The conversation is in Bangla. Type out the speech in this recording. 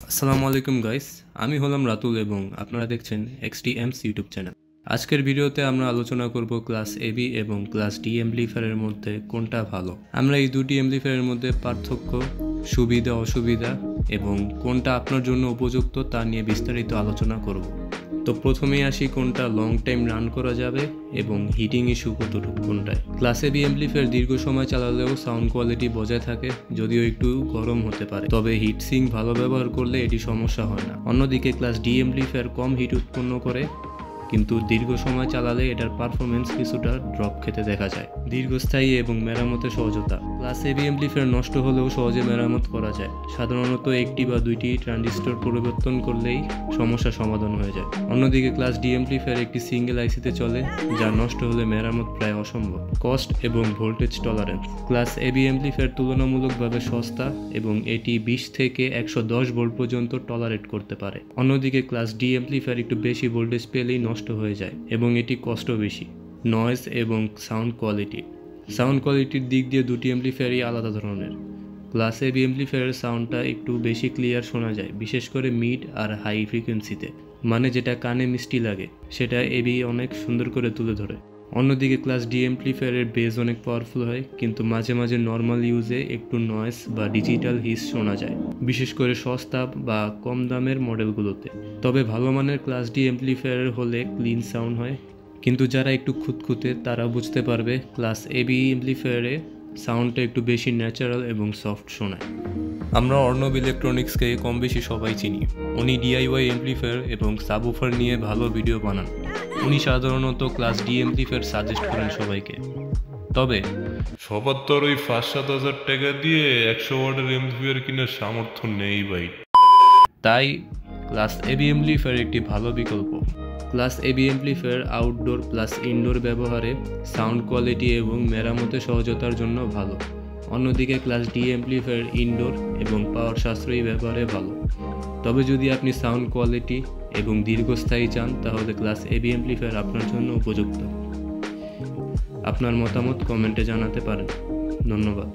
আসসালামু আলাইকুম গাইস, আমি হলাম রাতুল এবং আপনারা দেখছেন এক্সটিএমস ইউটিউব চ্যানেল। আজকের ভিডিওতে আমরা আলোচনা করব ক্লাস এবি এবং ক্লাস ডি এমপ্লিফায়ারের মধ্যে কোনটা ভালো। আমরা এই দুটি এমপ্লিফায়ারের মধ্যে পার্থক্য, সুবিধা অসুবিধা এবং কোনটা আপনার জন্য উপযুক্ত তা নিয়ে বিস্তারিত আলোচনা করব। তো প্রথমেই আসি কোনটা লং টাইম রান করা যাবে এবং হিটিং ইস্যু কতটুকু কোনটায়। ক্লাস এবি এমপ্লিফায়ার দীর্ঘ সময় চালালেও সাউন্ড কোয়ালিটি বজায় থাকে, যদিও একটু গরম হতে পারে, তবে হিট সিঙ্ক ভালো ব্যবহার করলে এটি সমস্যা হয় না। অন্যদিকে ক্লাস ডি এমপ্লিফায়ার কম হিট উৎপন্ন করে, কিন্তু দীর্ঘ সময় চালালে এটার পারফরমেন্স কিছুটা ড্রপ খেতে দেখা যায়। দীর্ঘস্থায়ী এবং মেরামতের সহজতা। ক্লাস এবি এমপ্লিফায়ার নষ্ট হলেও সহজে মেরামত করা যায়। সাধারণত একটি বা দুইটি ট্রানজিস্টর পরিবর্তন করলেই সমস্যা সমাধান হয়ে যায়। অন্যদিকে ক্লাস ডি এমপ্লিফায়ার একটি সিঙ্গেল আইসিতে চলে, যা নষ্ট হলে মেরামত প্রায় অসম্ভব। কস্ট এবং voltage tolerance. Class AB amplifier তুলনামূলকভাবে সস্তা এবং এটি 20 থেকে 110 ভোল্ট পর্যন্ত টলারেট করতে পারে। অন্যদিকে ক্লাস ডি এমপ্লিফায়ার একটু বেশি ভোল্টেজ পেলেই নষ্ট হয়ে যায় এবং এটি কষ্ট বেশি। নয়েজ এবং সাউন্ড কোয়ালিটি। সাউন্ড কোয়ালিটির দিক দিয়ে দুটি এমপ্লিফায়ারই আলাদা ধরনের। ক্লাস এবি এমপ্লিফায়ারের সাউন্ডটা একটু বেশি ক্লিয়ার শোনা যায়, বিশেষ করে মিড আর হাই ফ্রিকোয়েন্সিতে, মানে যেটা কানে মিষ্টি লাগে সেটা এবি অনেক সুন্দর করে তুলে ধরে। অন্যদিকে ক্লাস ডি এমপ্লিফায়ারের বেস অনেক পাওয়ারফুল হয়, কিন্তু মাঝে মাঝে নর্মাল ইউজে একটু নয়েজ বা ডিজিটাল হিস শোনা যায়, বিশেষ করে সস্তা বা কম দামের মডেলগুলোতে। তবে ভালো মানের ক্লাস ডি এমপ্লিফায়ার হলে ক্লিন সাউন্ড হয়, কিন্তু যারা একটু খুঁতখুঁতে তারা বুঝতে পারবে ক্লাস এবি এমপ্লিফায়ারে সাউন্ডটা একটু বেশি ন্যাচারাল এবং সফট শোনায়। আমরা অর্ণব ইলেকট্রনিক্সকে কম বেশি সবাই চিনি। উনি ডিআইওয়াই এমপ্লিফায়ার এবং সাবউফার নিয়ে ভালো ভিডিও বানান। উনি সাধারণত ক্লাস ডি এমপ্লিফায়ার সাজেস্ট করেন সবাইকে। তবে সবার তো আর ওই 5-7 হাজার টাকা দিয়ে 100 ওয়াটের এমপ্লিফায়ার কেনার সামর্থ্য নেই ভাই। তাই ক্লাস এবি এমপ্লিফায়ার একটি ভালো বিকল্প। Class AB amplifier outdoor plus indoor ব্যবহারে সাউন্ড কোয়ালিটি এবং মেরামতের সহজতার জন্য ভালো। অন্যদিকে ক্লাস ডি এমপ্লিফায়ার ইনডোর এবং পাওয়ার সাশ্রয়ী ব্যবহারে ভালো। তবে যদি আপনি সাউন্ড কোয়ালিটি এবং দীর্ঘস্থায়ী চান, তাহলে ক্লাস এবি এমপ্লিফায়ার আপনার জন্য উপযুক্ত। আপনার মতামত কমেন্টে জানাতে পারেন। ধন্যবাদ।